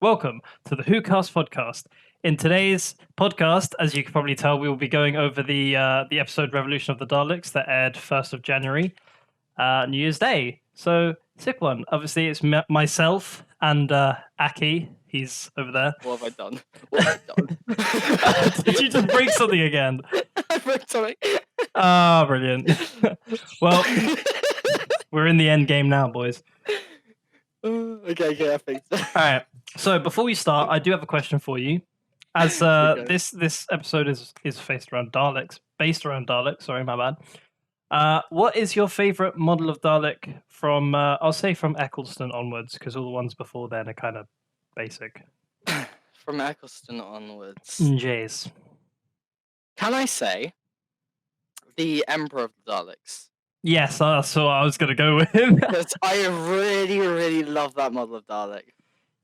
Welcome to the WhoCast podcast. In today's podcast, as you can probably tell, we will be going over the episode Revolution of the Daleks that aired 1st of January, New Year's Day. So, sick one. Obviously, it's myself and Aki. He's over there. What have I done? What have I done? Did you just break something again? I broke something. Ah, brilliant. Well, we're in the end game now, boys. Okay, I think so. All right. So before we start, I do have a question for you. As this episode is based around Daleks. Sorry, my bad. What is your favorite model of Dalek from? I'll say from Eccleston onwards, because all the ones before then are kind of basic. From Eccleston onwards. Jays. Can I say the Emperor of the Daleks? Yes, that's what I was gonna go with. Because I really love that model of Dalek.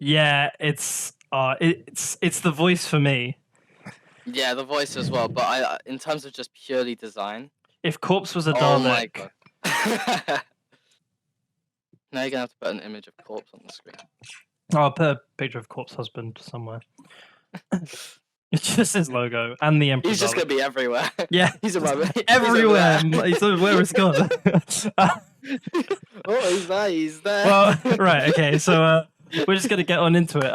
Yeah, it's the voice for me. Yeah, the voice as well. But I, in terms of just purely design. If Corpse was a Oh my Dalek, god. Now you're gonna have to put an image of Corpse on the screen. I'll put a picture of Corpse husband somewhere. It's just his logo and the Emperor. He's just gonna be everywhere. Yeah, he's everywhere. everywhere. He's everywhere it's gone. Oh, he's there. He's there. Well, right, okay. So we're just gonna get on into it.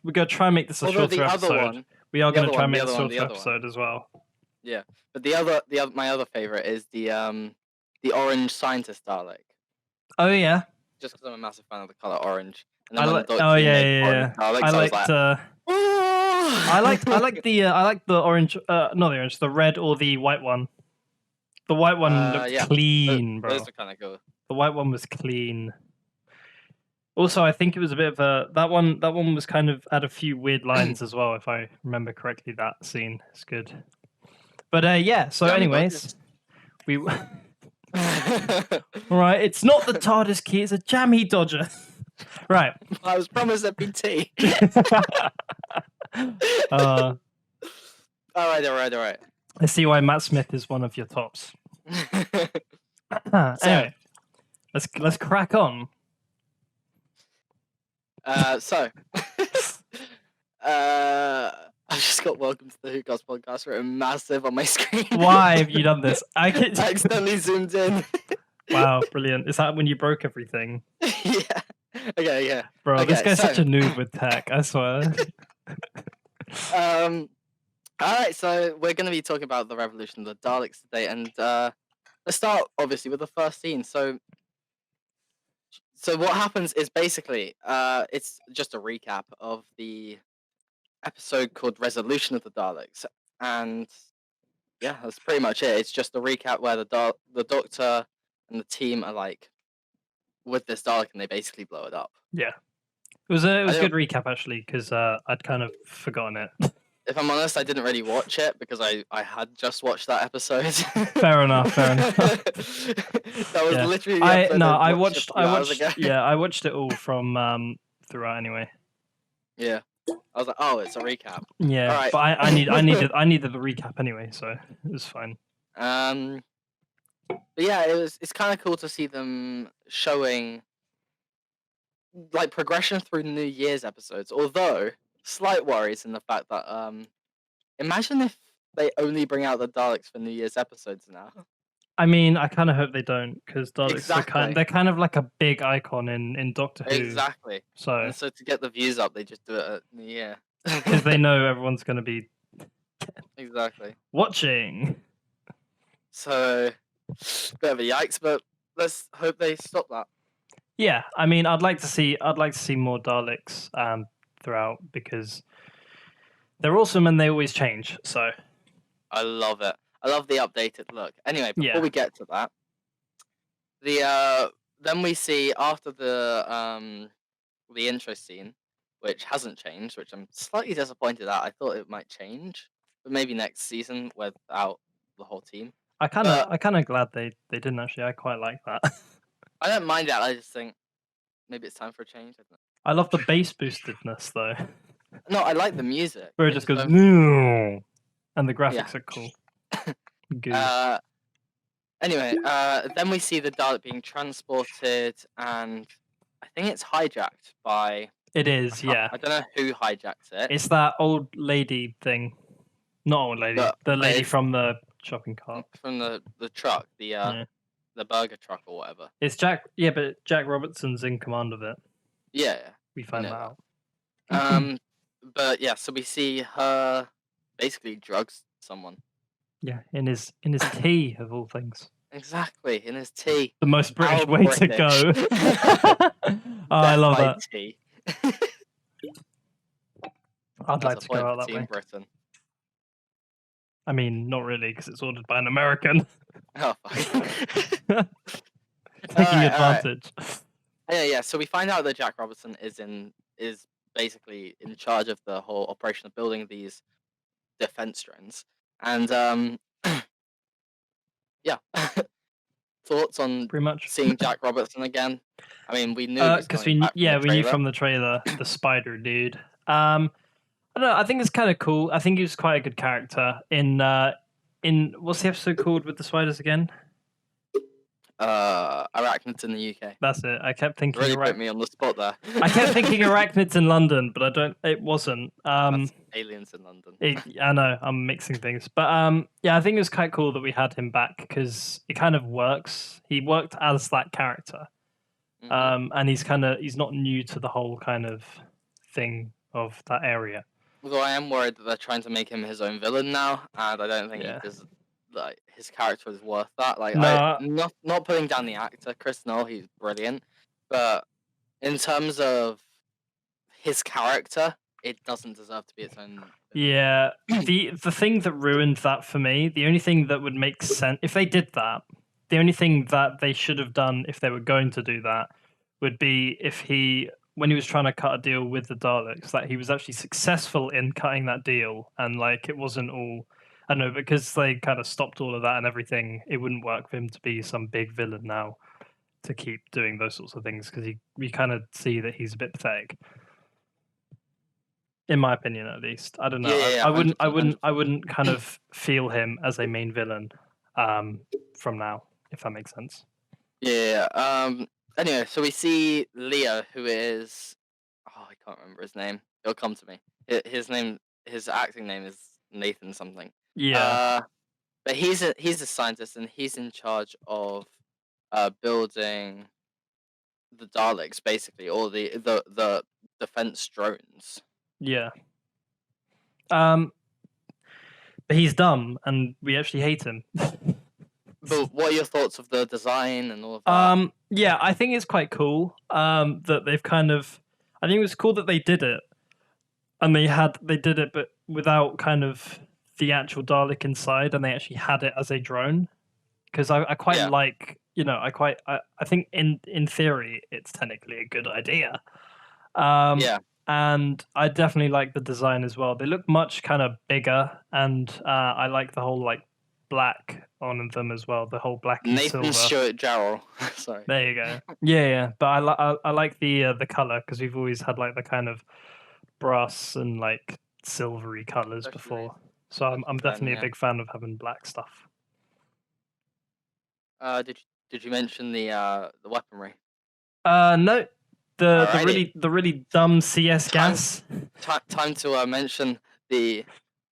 We're gonna try and make this a shorter episode. We are gonna try and make this a shorter episode as well. Yeah, but my other favorite is the orange scientist Dalek. Oh yeah. Just because I'm a massive fan of the color orange. And I like the orange, not the orange, the red or the white one. The white one looked clean, bro. Those are kind of cool. The white one was clean. Also, I think it was a bit of a that one was kind of had a few weird lines as well, if I remember correctly. That scene is good. But yeah. So, anyways, we. All right, it's not the TARDIS key; it's a jammy dodger. Right. I was promised there'd be tea. All right. I see why Matt Smith is one of your tops. Anyway, let's crack on. I've just got welcome to the WhoCast podcast written massive on my screen. Why have you done this? I accidentally zoomed in. Wow, brilliant. Is that when you broke everything? Yeah. Okay, yeah. Bro, okay, this guy's such a noob with tech, I swear. Alright, so we're going to be talking about the Revolution of the Daleks today, and let's start, obviously, with the first scene. So what happens is basically, it's just a recap of the episode called Resolution of the Daleks, and yeah, that's pretty much it. It's just a recap where the Doctor and the team are like with this Dalek, and they basically blow it up. Yeah, it was a good recap actually, because I'd kind of forgotten it. If I'm honest, I didn't really watch it because I had just watched that episode. Fair enough. That was literally the episode I watched it all from throughout anyway. Yeah. I was like, oh, it's a recap. Yeah, right. But I needed the recap anyway, so it was fine. But yeah, it's kind of cool to see them showing like progression through New Year's episodes. Although slight worries in the fact that imagine if they only bring out the Daleks for New Year's episodes now. I mean, I kind of hope they don't, because Daleks they're kind of like a big icon in Doctor Who. Exactly. So to get the views up, they just do it at New Year. Because they know everyone's going to be watching. So, bit of a yikes, but let's hope they stop that. Yeah, I mean, I'd like to see more Daleks throughout, because they're awesome and they always change. So, I love it. I love the updated look. Anyway, before we get to that, then we see after the intro scene, which hasn't changed, which I'm slightly disappointed at. I thought it might change, but maybe next season without the whole team. I kind of glad they didn't actually. I quite like that. I don't mind that. I just think maybe it's time for a change. I love the bass boostedness though. No, I like the music. Where it just goes no, and the graphics are cool. Good. Anyway, then we see the Dalek being transported, and I think it's hijacked by It is, yeah. I don't know who hijacked it. It's that old lady thing. Not old lady. The lady from the shopping cart. From the truck, the burger truck or whatever. It's Jack. Yeah, but Jack Robertson's in command of it. Yeah, we find that out. But yeah, so we see her basically drugs someone. Yeah, in his tea of all things. Exactly, in his tea. The most British way to go. I love that. Tea. I'd like to go out that way. Britain. I mean, not really, because it's ordered by an American. Oh, fuck. Taking advantage. Yeah. So we find out that Jack Robertson is basically in charge of the whole operation of building these defense drones, and yeah. Thoughts on pretty much seeing Jack Robertson again? I mean, we knew because we knew from the trailer the spider dude. I don't know. I think it's kind of cool. I think he was quite a good character in what's the episode called with the spiders again? Arachnids in the UK. That's it. I kept thinking. Really put me on the spot there. I kept thinking Arachnids in London, but I don't. It wasn't. That's aliens in London. I know. I'm mixing things, but yeah, I think it was quite cool that we had him back because it kind of works. He worked as that character, and he's not new to the whole kind of thing of that area. Although I am worried that they're trying to make him his own villain now, and I don't think his character is worth that. Like, not putting down the actor, Chris Noel, he's brilliant, but in terms of his character, it doesn't deserve to be its own. Yeah, the thing that ruined that for me, the only thing that would make sense if they did that, the only thing that they should have done if they were going to do that would be if when he was trying to cut a deal with the Daleks, that he was actually successful in cutting that deal, and like it wasn't all. I don't know, because they kind of stopped all of that and everything, it wouldn't work for him to be some big villain now to keep doing those sorts of things because we kind of see that he's a bit pathetic. In my opinion, at least. I don't know. Yeah, I wouldn't kind of feel him as a main villain from now, if that makes sense. Yeah. Anyway, so we see Leo, who is I can't remember his name. It'll come to me. His acting name is Nathan something. Yeah. But he's a scientist and he's in charge of building the Daleks, basically, or the defense drones. Yeah. But he's dumb, and we actually hate him. But what are your thoughts of the design and all of that? Yeah, I think it's quite cool. That they've kind of. I think it was cool that they did it, and they did it, but without kind of the actual Dalek inside, and they actually had it as a drone. Because I quite like, I think in theory it's technically a good idea. And I definitely like the design as well. They look much kind of bigger, and I like the whole like black on them as well. The whole black and silver. Nathan Stewart Jarrell. Sorry. There you go. Yeah. But I like the color because we've always had like the kind of brass and like silvery colors before. So I'm definitely a big fan of having black stuff. Did you mention the weaponry? No. The really dumb CS gas. Time to mention the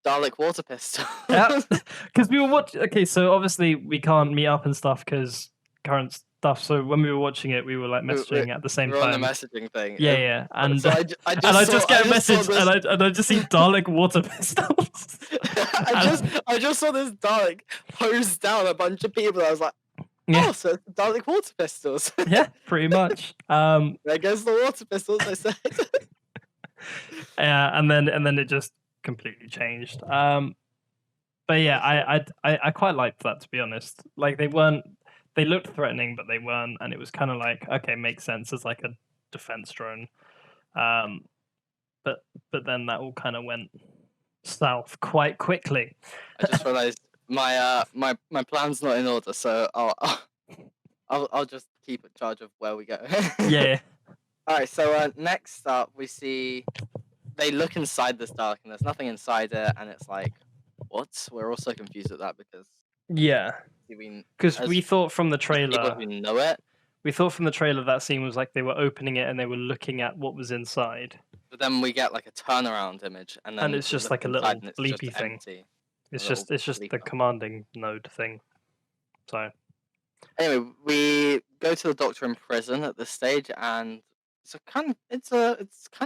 Dalek water pistol. Yeah, because we were watching. Okay, so obviously we can't meet up and stuff because current stuff. So when we were watching it, we were like messaging at the same time. We're on the messaging thing. Yeah. And so I just get a message, and I just see Dalek water pistols. I just saw this Dalek hose down a bunch of people. I was like, oh, so it's Dalek water pistols. Yeah, pretty much. There goes the water pistols, I said. Yeah, and then it just completely changed. But yeah, I quite liked that, to be honest. Like they looked threatening, but they weren't, and it was kind of like, okay, makes sense as like a defense drone. But then that all kind of went south quite quickly. I just realized my plan's not in order, so I'll just keep in charge of where we go. Yeah. All right. So next up, we see they look inside this Dalek, and there's nothing inside it, and it's like, what? We're also confused at that because because we thought from the trailer we know it, We thought from the trailer that scene was like they were opening it and they were looking at what was inside, But then we get like a turnaround image, and and then it's we just look like a inside, little and it's just bleepy thing. empty. It's A little just the bleeper. commanding node thing. So Anyway, we go to the Doctor in prison at this stage, and it's kind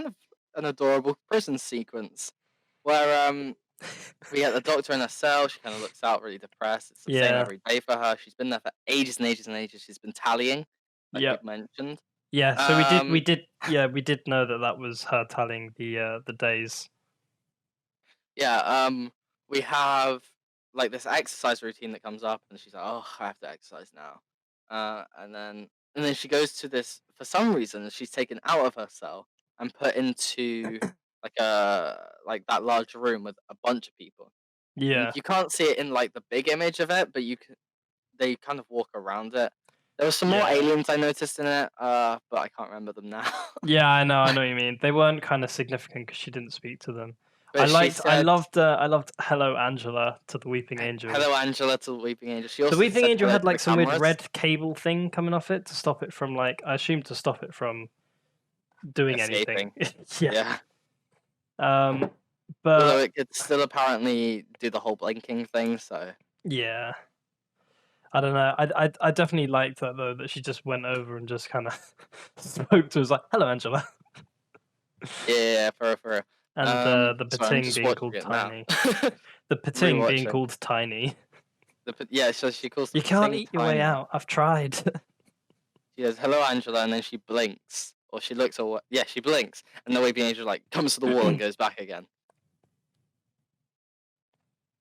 of an adorable prison sequence where we get the Doctor in a cell. She kind of looks out really depressed. It's the same yeah, every day for her. She's been there for ages and ages and ages. She's been tallying, like yeah, we've mentioned. yeah. So Um, we did know that that was her tallying the days. yeah. We have like this exercise routine that comes up, and she's like, "Oh, I have to exercise now," and then she goes to this for some reason. She's taken out of her cell and put into like that large room with a bunch of people, and Yeah, you can't see it in like the big image of it, but they kind of walk around it. There were some more yeah, aliens I noticed in it, but I can't remember them now. yeah. I know what you mean. They weren't kind of significant because she didn't speak to them. But she said, I loved Hello Angela to the Weeping Angel. "Hello, Angela," to the Weeping Angel. She The also Weeping said Angel hello had to the like some weird cameras. red cable thing coming off it to stop it from like I assume to stop it from doing anything. Escaping. Yeah. Yeah. Um, Although but it could still apparently do the whole blinking thing, so yeah, I don't know. I definitely liked that though that she just went over and just kind of spoke to us like, "Hello, Angela," yeah, for real. and the Sorry, I'm Pating just being watching called it now. Tiny. The Pating being Rewatching. called Tiny. Yeah, so she calls the You can't thing eat your way tiny. out. I've tried. She goes, "Hello, Angela," and then she blinks, or she looks away. Yeah, she blinks, and the Weeping Angel like comes to the wall and goes back again.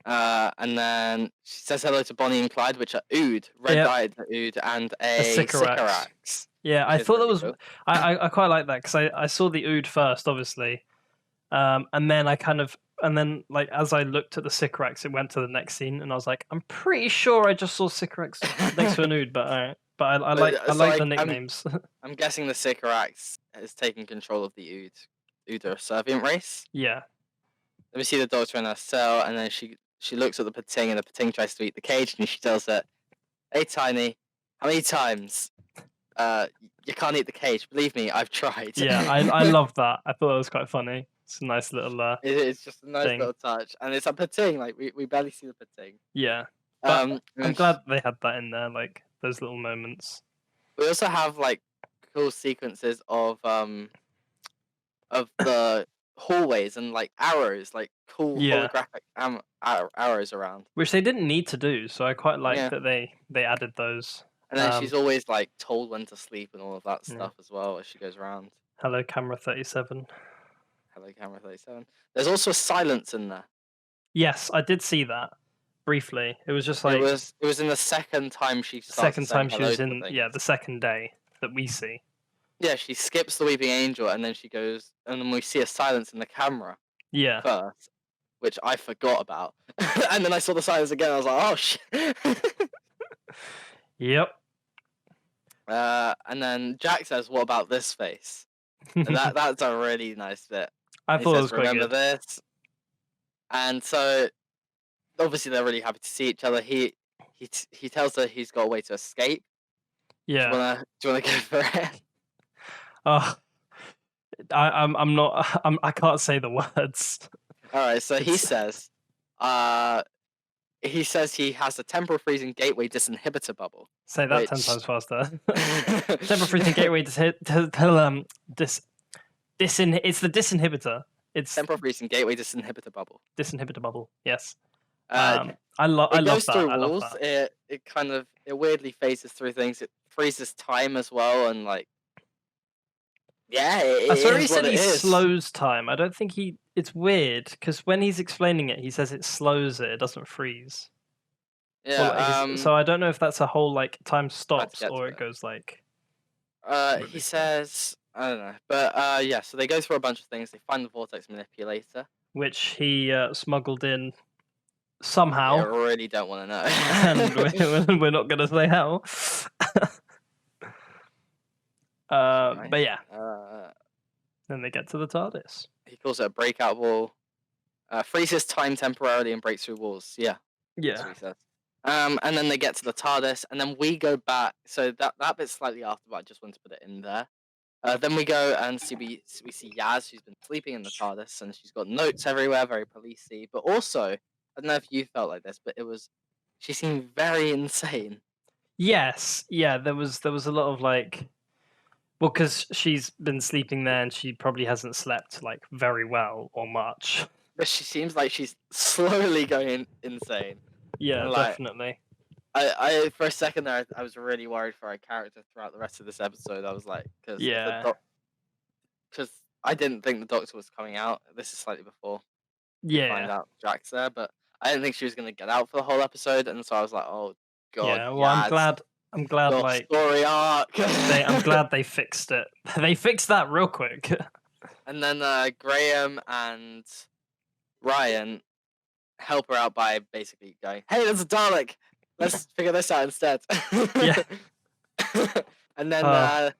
And then she says hello to Bonnie and Clyde, which are Ood, Yep, red-dyed Ood, and a a Sycorax. Sycorax, Yeah, I which is thought that really was. cool. I quite like that because I saw the Ood first, obviously, and then and then like as I looked at the Sycorax, it went to the next scene, and I was like, I'm pretty sure I just saw Sycorax next to an Ood, but alright. But I So like the nicknames. I'm guessing the Sycorax has taken control of the Ood. Ood are a Servient race. Yeah, Then we see the Doctor in her cell, and then she looks at the Pating, and the Pating tries to eat the cage, and she tells it, "Hey, Tiny, how many times? You can't eat the cage. Believe me, I've tried." yeah, I love that. I thought that was quite funny. It's a nice little It's just a nice thing. little touch, and it's a Pating. Like we barely see the Pating. Yeah, but I'm And glad they had that in there, like those little moments. we also have like cool sequences of the hallways and like arrows, like cool Yeah, holographic arrows around. which they didn't need to do, so I quite like Yeah, that they added those. and then she's always like told when to sleep and all of that Yeah. stuff as well as she goes around. Hello, camera 37. Hello, camera 37. There's also silence in there. Yes, I did see that briefly. It was just like It was in the second time she the starts second time saying she hello was to in, yeah, things. the second day that we see. Yeah, she skips the Weeping Angel and then she goes, and then we see a silence in the camera Yeah. first, which I forgot about. And then I saw the silence again. I was like, oh shit. Yep. And then Jack says, "What about this face?" And that's a really nice bit. I And he thought it says, was quite "Remember good. this?" And so obviously they're really happy to see each other. He tells her he's got a way to escape. Yeah. Do you wanna go for it? Oh, I'm not. I can't say the words. All right. So It's he says he has a temporal freezing gateway disinhibitor bubble, say that 10 which times faster. Temporal freezing gateway dis it's the disinhibitor. It's temporal freezing gateway disinhibitor bubble. disinhibitor bubble. Yes. Uh, I it love goes that. through I love walls. that. It kind of it weirdly phases through things. It freezes time as well, and like yeah, I it swear he is what said it he is. slows time. I don't think he. It's weird because when he's explaining it, he says it slows it. It doesn't freeze. Or like Yeah. so I don't know if that's a whole like time Try to stops get to or it it. goes like. He says I don't know, but yeah. So they go through a bunch of things. They find the vortex manipulator. Which he smuggled in I somehow, really don't want to and know. we're not gonna say how. Right. But yeah, then they get to the TARDIS. He calls it a breakout wall. Freezes time temporarily and breaks through walls. Yeah, that's Yeah, what he says. And then they get to the TARDIS, and then we go back. So that bit's slightly after, but I just wanted to put it in there. Then we go and we see Yaz, who's been sleeping in the TARDIS, and she's got notes everywhere, very policey. But also, I don't know if you felt like this, but she seemed very insane. Yes, yeah. There was a lot of like, well, because she's been sleeping there and she probably hasn't slept like very well or much. But she seems like she's slowly going insane. Yeah, And like, definitely. I for a second there, I was really worried for her character throughout the rest of this episode. I was like, because Yeah, I didn't think the Doctor was coming out. This is slightly before we find yeah, out Jack's there, but I didn't think she was gonna get out for the whole episode, and so I was like, oh god, yeah. Well, Yaz, I'm glad. your Like, story arc. I'm glad they fixed it. They fixed that real quick. And then Graham and Ryan help her out by basically going, "Hey, there's a Dalek. Let's figure this out instead." Yeah. And then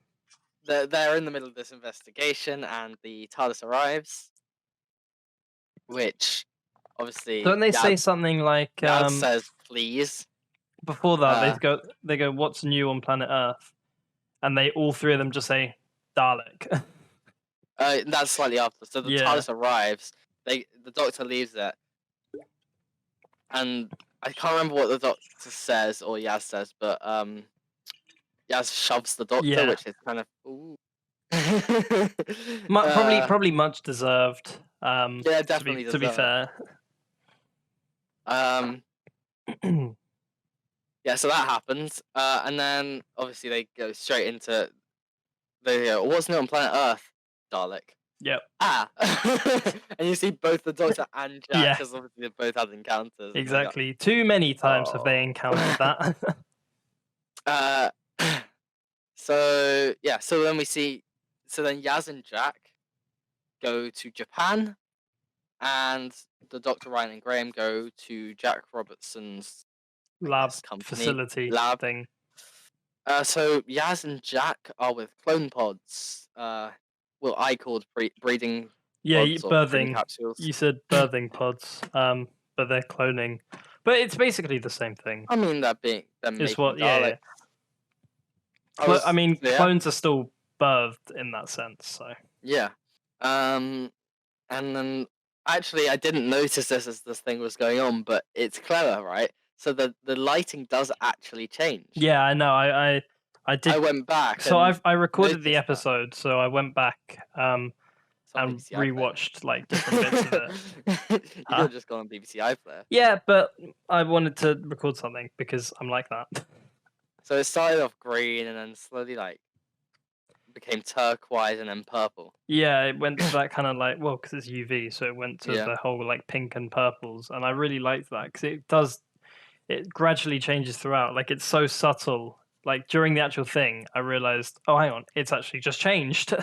they're in the middle of this investigation, and the TARDIS arrives, which obviously Don't they say something like Yaz says, "Please." before that? They go, "What's new on planet Earth?" And they all three of them just say Dalek. That's slightly after. So the TARDIS arrives. The Doctor leaves it, and I can't remember what the Doctor says or Yaz says, but Yaz shoves the Doctor, which is kind of ooh. Probably much deserved. Yeah, definitely to be fair. Yeah, so that happens, and then obviously they go straight into what's new on planet Earth, Dalek. Yep. And you see both the Doctor and Jack, because obviously they both had encounters. Exactly. Too many times have they encountered that. So yeah, so then Yaz and Jack go to Japan, and the Doctor, Ryan, and Graham go to Jack Robertson's lab company, facility lab thing. So Yaz and Jack are with clone pods. Well, I called breeding. Yeah, pods or breeding birthing capsules. You said birthing pods. But they're cloning. But it's basically the same thing. I mean, they're making Daleks. Clones are still birthed in that sense. So yeah. And then actually, I didn't notice this as this thing was going on, but it's clever, right? So the lighting does actually change. Yeah, I know. I did. I went back. So I recorded the episode, so I went back and rewatched like different bits of it. You could have just gone on BBC iPlayer. Yeah, but I wanted to record something because I'm like that. So it started off green and then slowly like became turquoise and then purple. Yeah, it went to that kind of like, well, because it's UV, so it went to the whole like pink and purples, and I really liked that because it gradually changes throughout. Like it's so subtle. Like during the actual thing, I realized, oh, hang on, it's actually just changed.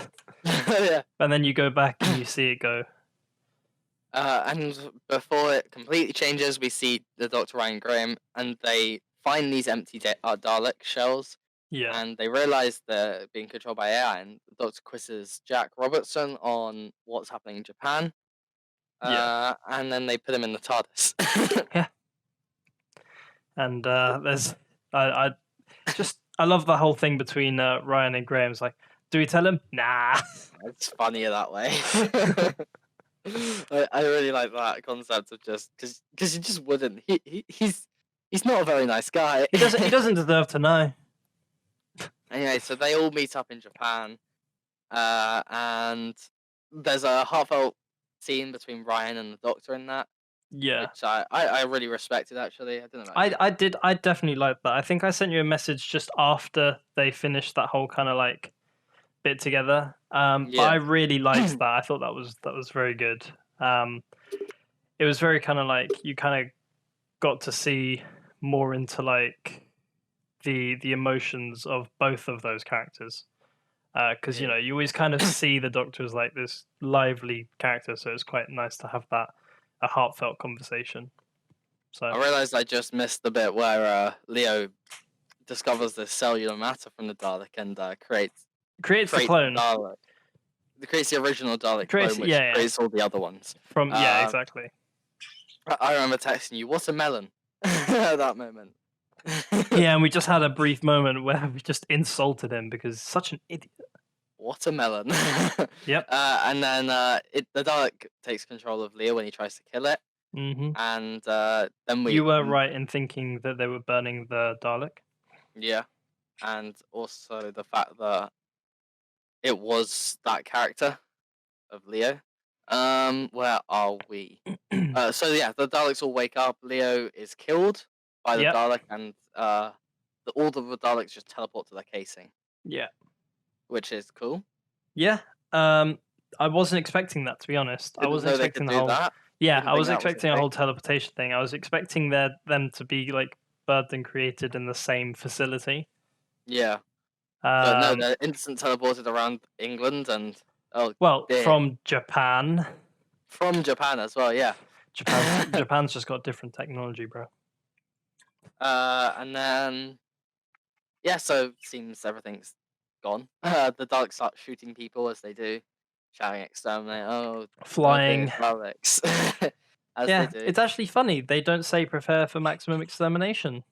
Yeah. And then you go back and you see it go. And before it completely changes, we see the Dr. Ryan Graham, and they find these empty Dalek shells. Yeah. And they realize they're being controlled by AI, and the Doctor quizzes Jack Robertson on what's happening in Japan. And then they put him in the TARDIS. Yeah. And there's I love the whole thing between Ryan and Graham. It's like, do we tell him? Nah. It's funnier that way. I really like that concept of just because you just wouldn't. He's not a very nice guy. He doesn't deserve to know. Anyway, so they all meet up in Japan, and there's a heartfelt scene between Ryan and the Doctor in that. Yeah, which I really respected actually. I don't know. I definitely liked that. I think I sent you a message just after they finished that whole kind of like bit together. But I really liked that. I thought that was very good. It was very kind of like you kind of got to see more into like the emotions of both of those characters. Because you know you always kind of see the Doctor as like this lively character, so it's quite nice to have that a heartfelt conversation. So I realized I just missed the bit where Leo discovers the cellular matter from the Dalek and creates the clone. Dalek. It creates the original Dalek clone, which creates all the other ones. Exactly. I remember texting you, "What's a melon?" that moment. Yeah, and we just had a brief moment where we just insulted him because he's such an idiot. Watermelon. Yep. And then the Dalek takes control of Leo when he tries to kill it, Hmm. and then You were right in thinking that they were burning the Dalek. yeah, and also the fact that it was that character of Leo. Where are we? So yeah, the Daleks all wake up. Leo is killed by the Yep. Dalek, and all the Daleks just teleport to their casing, Yeah. which is cool. Yeah. I wasn't expecting that, to be honest. I Didn't wasn't know they expecting could the do whole. that. Yeah, Didn't I think was that was a expecting a thing. whole teleportation thing. I was expecting them to be like birthed and created in the same facility. Yeah, but no, Um, they're instant teleported around England, and oh well, dear, from Japan. from Japan as well. Yeah. Japan's just got different technology, bro. And then yeah, so seems everything's gone. The Daleks start shooting people as they do, shouting "exterminate!" Oh, no thing is Flying. Daleks, as they Yeah, do. it's actually funny. They don't say prepare for maximum extermination.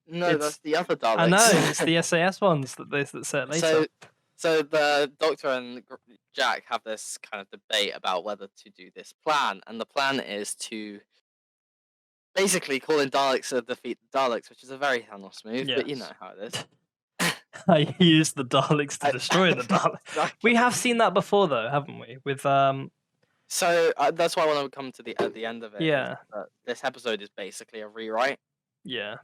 No, that's It's the other I know it's Daleks. the SAS ones that say it later. so, so the Doctor and Jack have this kind of debate about whether to do this plan, and the plan is to basically call in Daleks to defeat the Daleks, which is a very Thanos move, but you know Yes. how it is. I use the Daleks to I, destroy the Daleks. exactly. We have seen that before, though, haven't we? With So that's why I want to come to the at the end of it. Is yeah, that this episode is basically a rewrite, yeah,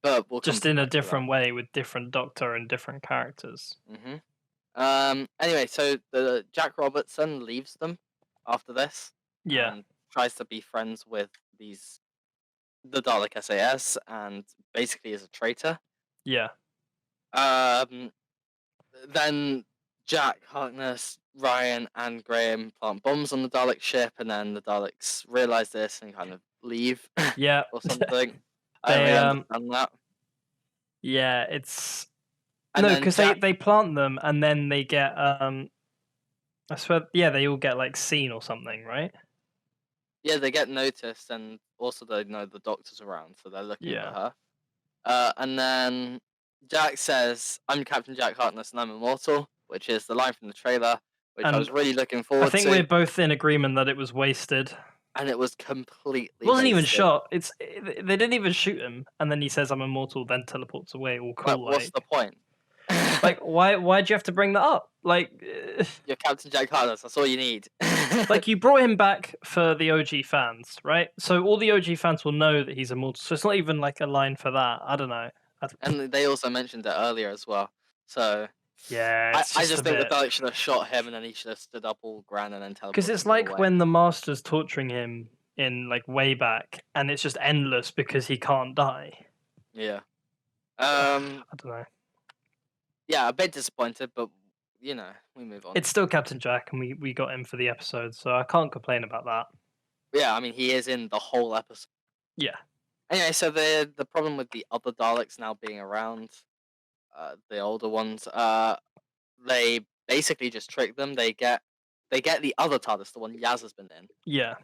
but we'll come just in a back to that. different way with different Doctor and different characters. Hmm. Anyway, so the Jack Robertson leaves them after this Yeah, and tries to be friends with the Dalek SAS and basically is a traitor. yeah, Um, then Jack, Harkness, Ryan, and Graham plant bombs on the Dalek ship, and then the Daleks realize this and kind of leave yeah. or something. I don't They really understand that. yeah, it's And no, then because Jack, they plant them and then they get I swear, yeah, they all get like seen or something, right? yeah, they get noticed, and also they know the Doctor's around, so they're looking for Yeah, her. And then Jack says, "I'm Captain Jack Harkness, and I'm immortal," which is the line from the trailer, which I and was really looking I forward think we're to, both in agreement that it was wasted. and it was It completely wasn't even wasted. shot. They didn't even shoot him, and then he says, "I'm immortal," then teleports away, all Like, cool. what's the point? Like why'd you have to bring that up? Like, You're Captain Jack Harkness. That's all you need. like you brought him back for the OG fans, right? So all the OG fans will know that he's immortal. So it's not even like a line for that. I don't know. And they also mentioned it earlier as well. So Yeah, it's I just a just think the bit Dalek should have shot him, and then he should have stood up all grand and then because teleported it's them like away. when the Master's torturing him in like way back, and it's just endless because he can't die. Yeah. I don't know. Yeah, a bit disappointed, but we move on. It's still Captain Jack, and we got him for the episode, so I can't complain about that. Yeah, I mean he is in the whole episode. Yeah, Anyway, so the problem with the other Daleks now being around, the older ones, they basically just trick them. They get the other TARDIS, the one Yaz has been in, yeah.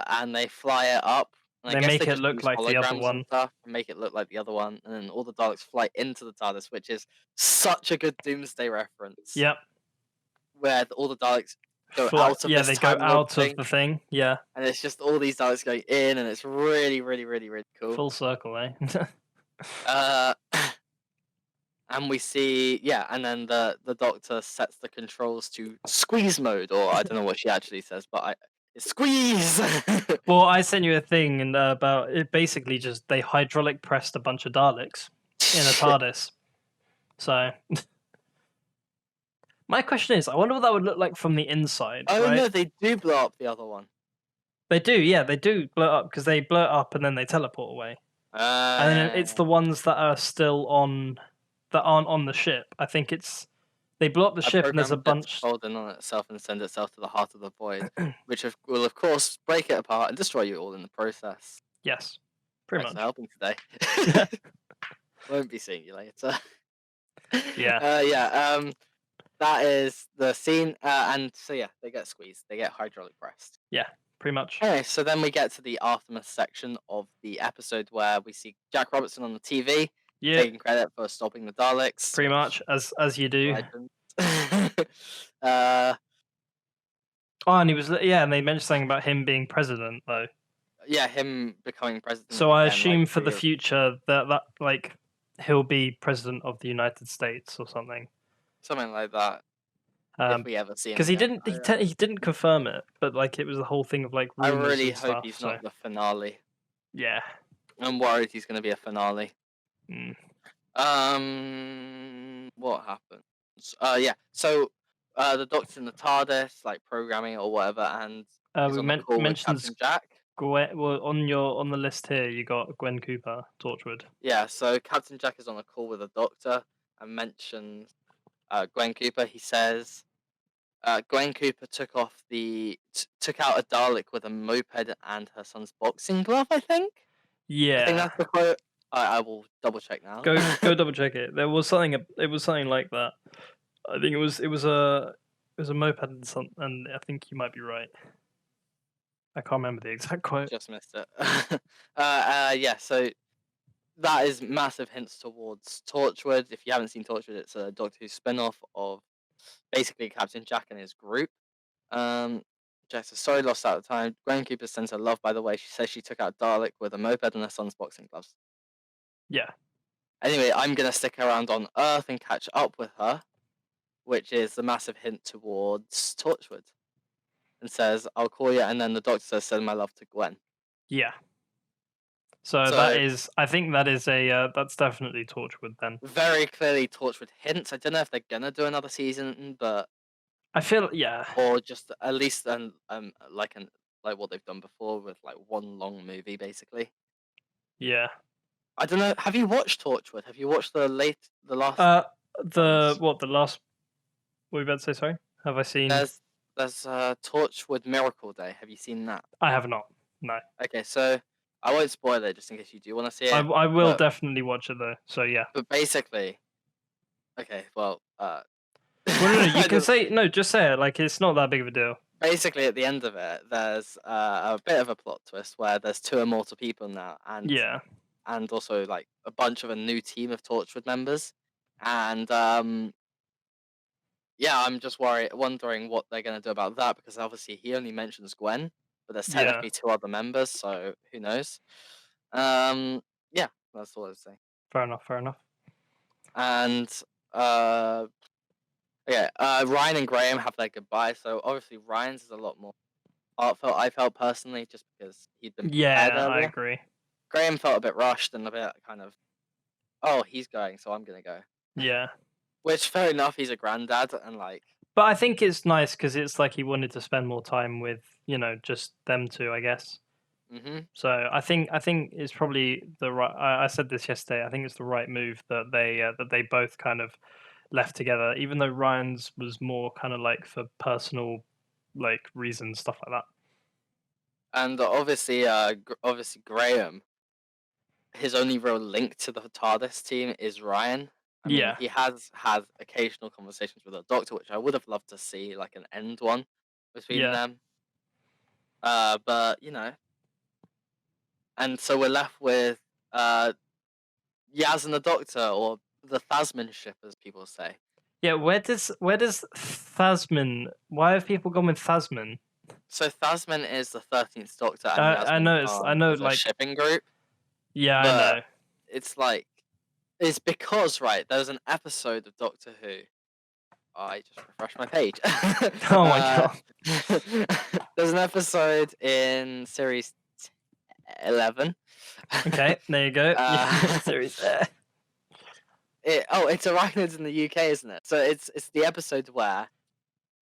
and they fly it up. And I They guess make they it just look use like the other holograms and one. stuff and make it look like the other one, and then all the Daleks fly into the TARDIS, which is such a good Doomsday reference, Yep. where all the Daleks go out of Yeah, this they go time loop out of thing, the thing. Yeah, and it's just all these Daleks going in, and it's really, really, really, really cool. full circle, eh? Uh, and we see, yeah, and then the Doctor sets the controls to squeeze mode, or I don't know what she actually says, but it's squeeze. Well, I sent you a thing and about it. Basically, just they hydraulic pressed a bunch of Daleks in a TARDIS. So, my question is, I wonder what that would look like from the inside, Oh right? no, they do blow up the other one. They do, yeah, they do blow it up because they blow it up and then they teleport away. And then it's the ones that are still on, that aren't on the ship. I think it's they blow up the ship and there's a bunch. Fold in on itself and send itself to the heart of the void, which will of course break it apart and destroy you all in the process. Yes, pretty Thanks for much. helping today. Won't be seeing you later. Yeah. Yeah. That is the scene, and so yeah, they get squeezed. They get hydraulic pressed. Yeah. pretty much. Anyway, so then we get to the aftermath section of the episode where we see Jack Robertson on the TV Yeah, taking credit for stopping the Daleks. pretty much as you do. Legend. uh, Oh, and he was and they mentioned something about him being president though. yeah, him becoming president So I again, like assume for the 3 years. future that like he'll be president of the United States or something. Something like that. If we ever see him Because he again. didn't he didn't confirm it, but like it was the whole thing of like I rumors really and hope stuff. he's So not the finale. yeah. I'm worried he's going to be a finale. Mm. What happens? Yeah. So, the Doctor's in the TARDIS, like programming or whatever, and he's We on the call with mentions Captain Jack. Gwen. Well, on the list here, you got Gwen Cooper, Torchwood. Yeah. So Captain Jack is on the call with the Doctor and mentions Gwen Cooper. He says Gwen Cooper took out a Dalek with a moped and her son's boxing glove. I think Yeah. that's the quote. I will double check now. Go double check it. There was something. It was something like that. I think it was a moped and something. And I think you might be right. I can't remember the exact quote. Just missed it. Yeah. So that is massive hints towards Torchwood. If you haven't seen Torchwood, it's a Doctor Who spin-off of basically Captain Jack and his group. Jack says, sorry, lost out of time. Gwen Cooper sends her love, by the way. She says she took out Dalek with a moped and her son's boxing gloves. Yeah. Anyway, I'm going to stick around on Earth and catch up with her, which is a massive hint towards Torchwood. And says, I'll call you. And then the Doctor says, send my love to Gwen. Yeah. So that is, I think that is that's definitely Torchwood then. Very clearly Torchwood hints. I don't know if they're gonna do another season, but I feel or just at least like what they've done before with like one long movie basically. Yeah. I don't know. Have you watched Torchwood? Have you watched the last? The last? What were you about to say? Sorry. Have I seen? There's Torchwood Miracle Day. Have you seen that? I have not. No. Okay, so I won't spoil it just in case you do want to see it. I will definitely watch it though. So yeah. But basically, okay, well, Well, no, you can say no. Just say it. Like it's not that big of a deal. Basically, at the end of it, there's a bit of a plot twist where there's 2 immortal people now, and also like a bunch of a new team of Torchwood members, and yeah, I'm just wondering what they're gonna do about that because obviously he only mentions Gwen, but there's technically 2 other members, so who knows? Yeah, that's all I was saying. Fair enough. And yeah, Ryan and Graham have their goodbye, so obviously Ryan's is a lot more heartfelt. I felt personally just because he'd been prepared earlier. I agree. Graham felt a bit rushed and a bit kind of, oh, he's going, so I'm gonna go. Yeah. Which fair enough. He's a granddad and like. But I think it's nice because it's like he wanted to spend more time with just them two, I guess. Mhm. So I think it's probably the right. I said this yesterday. I think it's the right move that they both kind of left together, even though Ryan's was more kind of like for personal like reasons, stuff like that. And obviously, Graham, his only real link to the TARDIS team is Ryan. I mean, he has had occasional conversations with the Doctor, which I would have loved to see, like an end one between them. But and so we're left with Yaz and the Doctor, or the Thasmin ship, as people say. Yeah, where does Thasmin? Why have people gone with Thasmin? So Thasmin is the 13th Doctor, and I know like a shipping group. Yeah, but I know. It's because there was an episode of Doctor Who. I just refreshed my page. Oh my god! There's an episode in series 11. Okay, there you go. Series. It's Arachnids in the UK, isn't it? So it's the episode where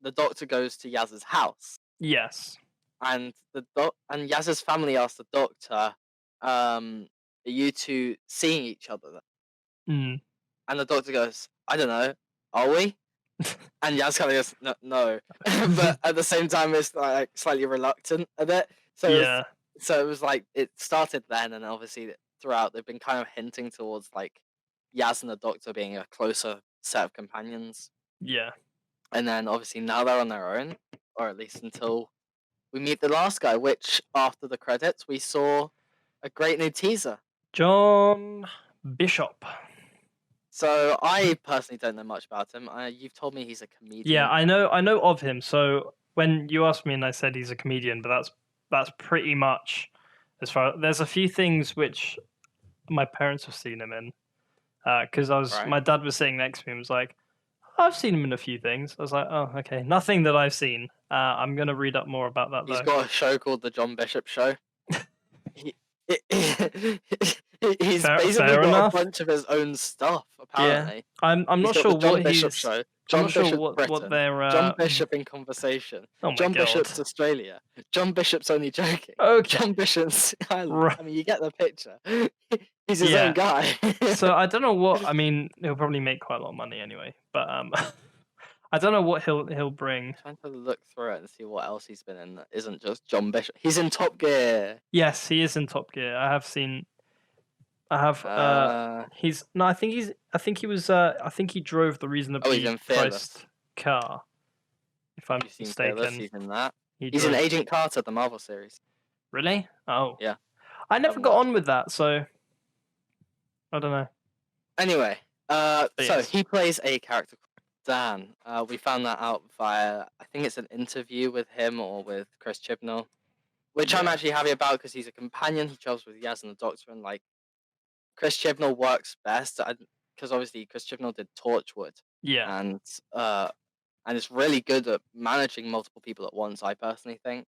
the Doctor goes to Yaz's house. Yes. And and Yaz's family asks the Doctor, "Are you two seeing each other?" Mm. And the Doctor goes, "I don't know. Are we?" And Yaz kind of goes, "No," but at the same time, it's like slightly reluctant a bit. So yeah. So it was like it started then, and obviously throughout they've been kind of hinting towards like Yaz and the Doctor being a closer set of companions. Yeah. And then obviously now they're on their own, or at least until we meet the last guy, which after the credits we saw a great new teaser. John Bishop. So I personally don't know much about him. You've told me he's a comedian. Yeah, I know of him. So when you asked me and I said he's a comedian, but that's pretty much as far. There's a few things which my parents have seen him in, because my dad was sitting next to me and was like, I've seen him in a few things. I was like, oh, okay, nothing that I've seen. I'm gonna read up more about that. He's got a show called The John Bishop Show. He's basically got a bunch of his own stuff. Apparently, yeah. I'm not sure what Bishop show. John Bishop Britain, what their John Bishop in Conversation. Oh my John God. Bishop's Australia. John Bishop's Only Joking. Okay. John Bishop's Ireland. I mean, you get the picture. He's his own guy. So I don't know what. I mean, he'll probably make quite a lot of money anyway. But I don't know what he'll bring. I'm trying to look through it and see what else he's been in that isn't just John Bishop. He's in Top Gear. Yes, he is in Top Gear. I think he drove the reasonably priced car. If I'm mistaken. He's in that. He's in Agent Carter, the Marvel series. Really? Oh. Yeah. I never got on with that, so I don't know. Anyway, so he plays a character called Dan. We found that out via, I think it's an interview with him or with Chris Chibnall, which I'm actually happy about because he's a companion. He travels with Yaz and the Doctor, and like Chris Chibnall works best because obviously Chris Chibnall did Torchwood. Yeah. And it's really good at managing multiple people at once. I personally think,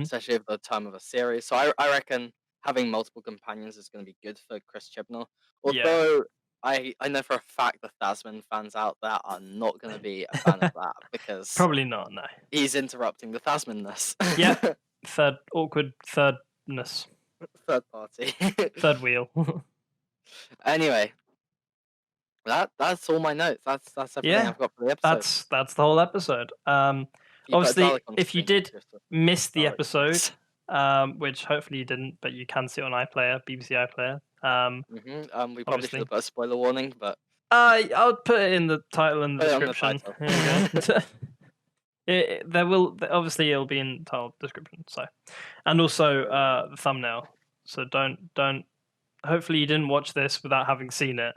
especially at the time of a series. So I reckon having multiple companions is going to be good for Chris Chibnall. Although I know for a fact the Tasman fans out there are not going to be a fan of that because probably not. No, he's interrupting the Tasmanness. Yeah, awkward thirdness. Third party. Third wheel. Anyway, that's all my notes. That's everything I've got for the episode. That's the whole episode. Obviously, if you did miss the episode, which hopefully you didn't, but you can see it on iPlayer, BBC iPlayer. We probably should have put a spoiler warning, but I'll put it in the title and the description. Obviously it'll be in the title description. So, and also the thumbnail. So don't. Hopefully you didn't watch this without having seen it.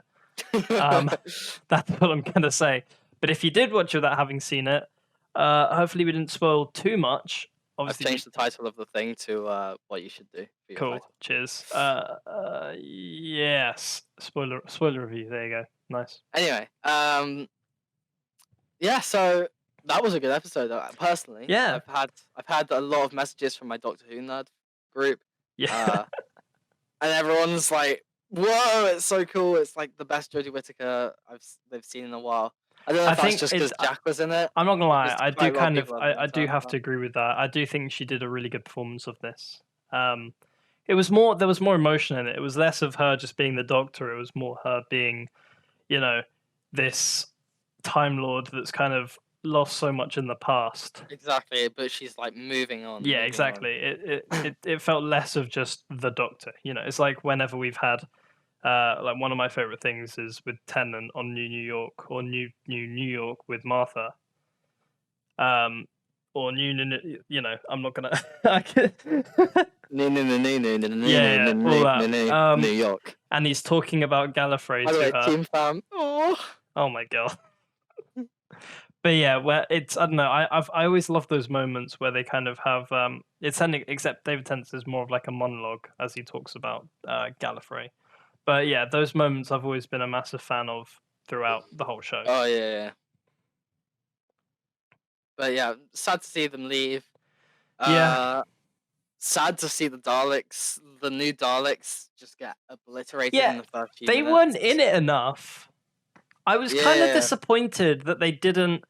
That's what I'm gonna say. But if you did watch it without having seen it, hopefully we didn't spoil too much. Obviously, I've changed the title of the thing to what you should do. Cool. Cheers. Yes. Spoiler review. There you go. Nice. Anyway, yeah. So that was a good episode. Personally, yeah. I've had a lot of messages from my Doctor Who nerd group. Yeah. And everyone's like, "Whoa, it's so cool! It's like the best Jodie Whittaker they've seen in a while." I don't know if that's just because Jack was in it. I'm not gonna lie. I do have to agree with that. I do think she did a really good performance of this. There was more emotion in it. It was less of her just being the Doctor. It was more her being, this Time Lord that's kind of lost so much in the past. Exactly, but she's like moving on. Yeah, exactly. It felt less of just the Doctor. It's like whenever we've had. Like one of my favorite things is with Tennant on New York or New York with Martha. Or I'm not gonna. New York. And he's talking about Gallifrey to her. Team fam. Oh my God. But yeah, where I don't know. I always love those moments where they kind of have except David Tennant is more of like a monologue as he talks about Gallifrey. But yeah, those moments I've always been a massive fan of throughout the whole show. Oh yeah. But yeah, sad to see them leave. Sad to see the Daleks, the new Daleks, just get obliterated in the first few minutes. They weren't in it enough. I was kind of disappointed that they didn't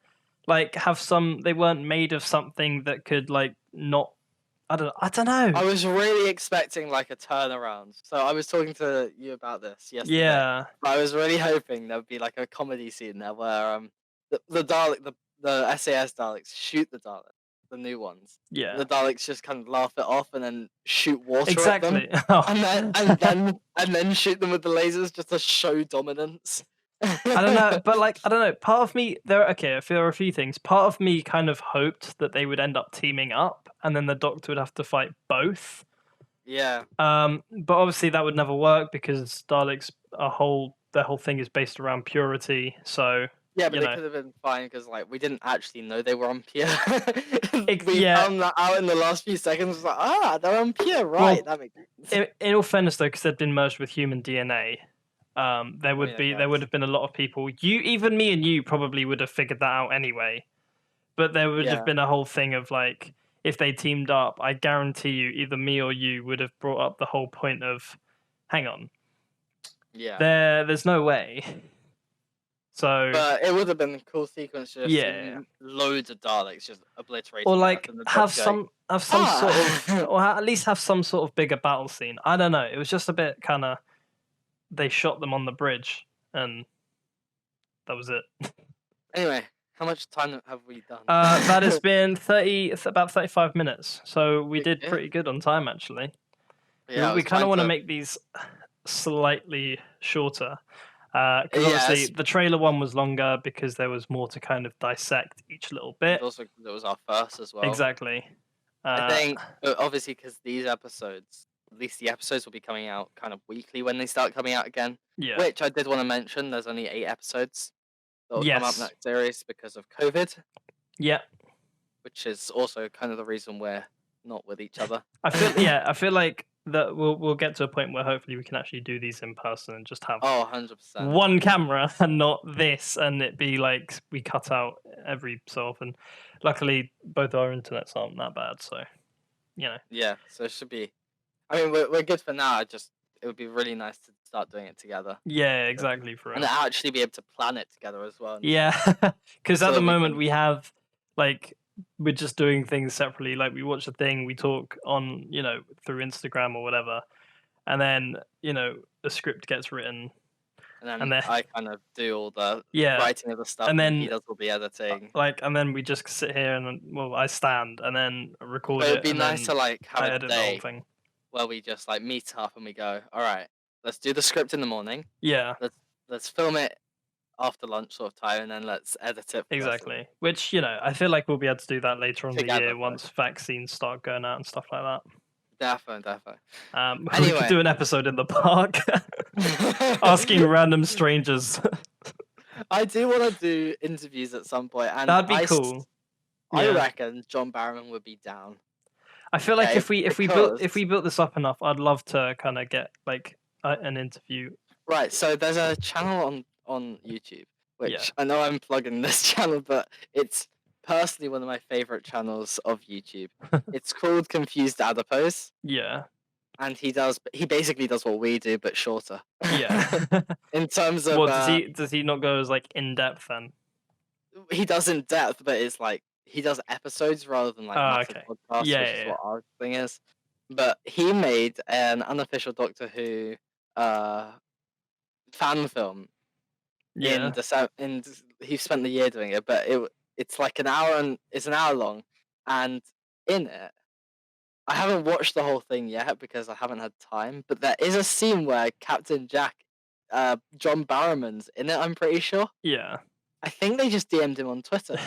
have some. They weren't made of something that could not. I don't know. I was really expecting a turnaround. So I was talking to you about this yesterday. Yeah. I was really hoping there would be a comedy scene there where the Dalek, the SAS Daleks shoot the Daleks, the new ones. Yeah. The Daleks just kind of laugh it off and then shoot water at them. Oh. And then shoot them with the lasers just to show dominance. I don't know, but like I don't know. Part of me there. Okay, if there are a few things. Part of me kind of hoped that they would end up teaming up, and then the Doctor would have to fight both. Yeah. But obviously that would never work because Daleks their whole thing is based around purity. So Yeah, but you they know, could have been fine because like we didn't actually know they were on Pier. We yeah. found that out in the last few seconds. It was like, they're on Pier, right? Well, That makes sense. in all fairness though, because they'd been merged with human DNA, I mean, I there would guess. have been a lot of people. Even me and you probably would have figured that out anyway. But there would have Yeah. been a whole thing of like if they teamed up, I guarantee you, either me or you would have brought up the whole point of, hang on, Yeah. there's no way. So But it would have been a cool sequence just yeah, seeing loads of Daleks just or obliterating Earth like and the Doctor going, have some sort of, ah! or at least have some sort of bigger battle scene. I don't know. It was just a bit kind of they shot them on the bridge and that was it. Anyway, how much time have we done? That has been about 35 minutes, so we Pretty did good. pretty good on time actually. Yeah, I We was kind of trying want to to. make these slightly shorter because obviously Yes, the trailer one was longer because there was more to kind of dissect each little bit. and also that was our first as well. Exactly. I think obviously because these episodes, at least the episodes will be coming out kind of weekly when they start coming out again. Yeah. Which I did want to mention. There's only 8 episodes that will come up Yes. next series because of COVID. Yeah. Which is also kind of the reason we're not with each other. I feel like that we'll get to a point where hopefully we can actually do these in person and just have 100%. one camera and not this, and it be like we cut out every so often. Luckily, both our internets aren't that bad, so you know. Yeah, so it should be. I mean, we're good for now. It would be really nice to start doing it together. Yeah, exactly. For And real. actually be able to plan it together as well. Yeah, because So at the that we moment can- we have like we're just doing things separately. Like we watch a thing, we talk on through Instagram or whatever, and then a script gets written, And then I kind of do all the yeah, writing of the stuff, and and he then does all the editing. and then we just sit here and I stand and then record But it would it, be and nice then to like I have a edit the whole day thing. where we just like meet up and we go, all right, let's do the script in the morning. Yeah, let's film it after lunch sort of time, and then let's edit it. exactly. Which I feel like we'll be able to do that later on in the Together, year once vaccines start going out and stuff like that. Definitely. We could do an episode in the park asking random strangers. I do want to do interviews at some point, and That'd be cool. I Yeah. reckon John Barrowman would be down. I feel like if we because- built this up enough, I'd love to kind of get like an interview. Right, so there's a channel on YouTube, which I know I'm plugging this channel, but it's personally one of my favorite channels of YouTube. It's called Confused Adipose. Yeah. And he basically does what we do, but shorter. Yeah. In terms of does he not go as like in depth then? He does in depth, but it's like he does episodes rather than like massive podcasts, which is what our thing is. But he made an unofficial Doctor Who fan film in December, and he spent the year doing it. But it's like an hour, and it's an hour long, and in it, I haven't watched the whole thing yet because I haven't had time. But there is a scene where Captain Jack, John Barrowman's in it. I'm pretty sure. Yeah. I think they just DM'd him on Twitter,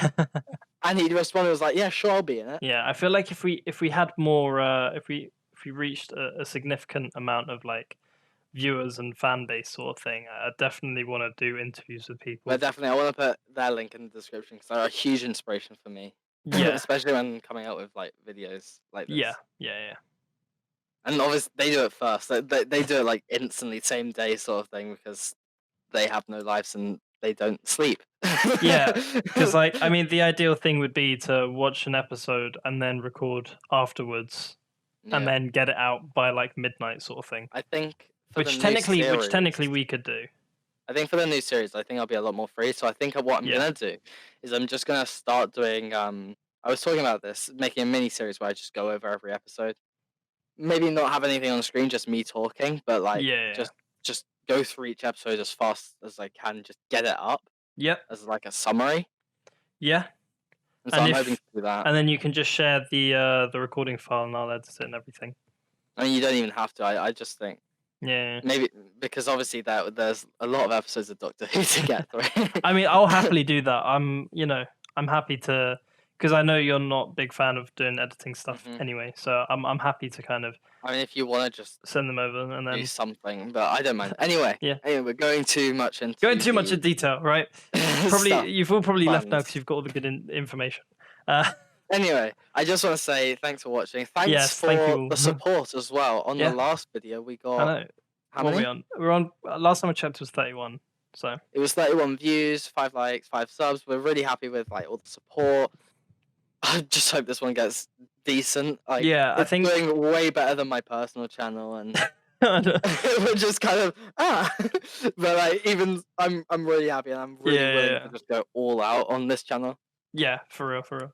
and he responded was like, "Yeah, sure, I'll be in it." Yeah, I feel like if we had more, if we reached a significant amount of like viewers and fan base sort of thing, I definitely want to do interviews with people. But definitely, I want to put their link in the description because they're a huge inspiration for me. Yeah, especially when coming out with like videos like this. Yeah. And obviously, they do it first. They do it like instantly, same day sort of thing because they have no lives and they don't sleep. Yeah, because like I mean, the ideal thing would be to watch an episode and then record afterwards, and then get it out by like midnight, sort of thing. I think which technically we could do. I think for the new series, I think I'll be a lot more free. So I think what I'm gonna do is I'm just gonna start doing. I was talking about this, making a mini series where I just go over every episode. Maybe not have anything on screen, just me talking, but like just go through each episode as fast as I can, just get it up. Yep. As like a summary. Yeah. And so I'm hoping to do that. And then you can just share the recording file and I'll edit it and everything. I mean, you don't even have to. I just think Yeah. Maybe because obviously there's a lot of episodes of Doctor Who to get through. I mean, I'll happily do that. I'm happy to, because I know you're not a big fan of doing editing stuff Mhm. anyway. So I'm happy to kind of I mean, if you want to just send them over and do then something, but I don't mind. Anyway, yeah, we're going too much into going too much in detail, right? Probably stuff. you've all probably left now Plans. because you've got all the good information. Anyway, I just want to say thanks for watching. Thanks Yes, thank for you the all. support as well. On the Yeah, last video, we I got know. how What are we many? on? We're on. Last time I checked was 31. So It was 31 views, 5 likes, 5 subs. We're really happy with like all the support. I just hope this one gets decent. Like, yeah, I it's think. doing way better than my personal channel, and yeah, we're just kind of but like even I'm really happy, and I'm really willing to yeah, just go all out on this channel. yeah, for real, for real.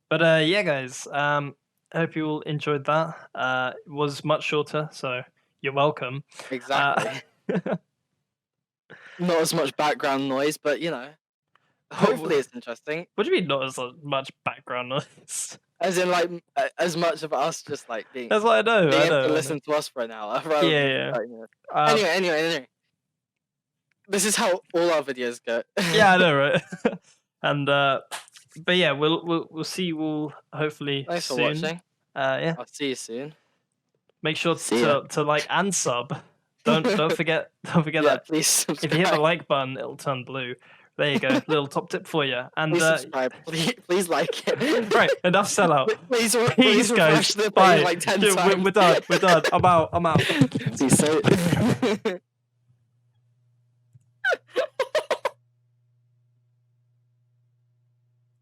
But yeah, guys. I hope you all enjoyed that. It was much shorter, so you're welcome. Exactly. Not as much background noise, but hopefully it's interesting. What do you mean not as much background noise? As in, like, as much of us just like being That's what I know. being I able to know. listen to us for an hour rather Yeah, than yeah. 30 minutes. Um, Anyway. This is how all our videos go. yeah, I know, right? And but yeah, we'll see you all hopefully Thanks for soon. watching. Yeah. I'll see you soon. Make sure See ya. to like and sub. Don't forget Yeah, that. please subscribe. If you hit the like button, it'll turn blue. There you go. Little top tip for you. And Please subscribe. Please like it. right, enough sellout. Please refresh guys. the page Bye. like 10 Dude, times. we're done. I'm out. See you soon.